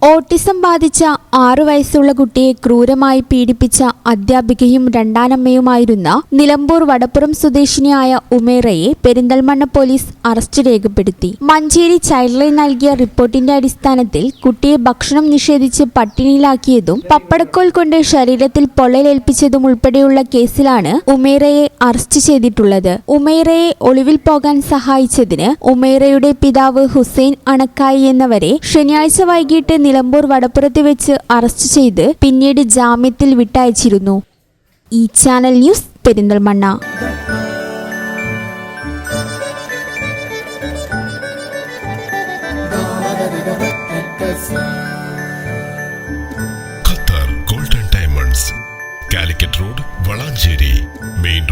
Autism ബാധിച്ച 6 വയസ്സുള്ള കുട്ടിയെ ക്രൂരമായി പീഡിപ്പിച്ച അധ്യാപികയും രണ്ടാനമ്മയുമായിരുന്ന നിലമ്പൂർ വടപ്പുറം സ്വദേശിനിയായ ഉമേറയെ പെരിന്തൽമണ്ണ പോലീസ് അറസ്റ്റ് രേഖപ്പെടുത്തി. മഞ്ചേരി ചൈൽഡ് ലൈൻ നൽകിയ റിപ്പോർട്ടിന്റെ അടിസ്ഥാനത്തിൽ കുട്ടിയെ ഭക്ഷണം നിഷേധിച്ച് പട്ടിണിയിലാക്കിയതും പപ്പടക്കോൽ കൊണ്ട് ശരീരത്തിൽ പൊള്ളലേൽപ്പിച്ചതും ഉൾപ്പെടെയുള്ള കേസിലാണ് ഉമേറയെ അറസ്റ്റ് ചെയ്തിട്ടുള്ളത്. ഉമേറയെ ഒളിവിൽ പോകാൻ സഹായിച്ചതിന് ഉമേറയുടെ പിതാവ് ഹുസൈൻ അണക്കായി എന്നവരെ ശനിയാഴ്ച വൈകിട്ട് നിലമ്പൂർ വടപ്പുറത്ത് വെച്ച് അറസ്റ്റ് ചെയ്ത് പിന്നീട് ജാമ്യത്തിൽ വിട്ടയച്ചിരുന്നു. ഈ channel news Perinthalmanna. Qatar golden diamonds, Calicut road, Valanchery main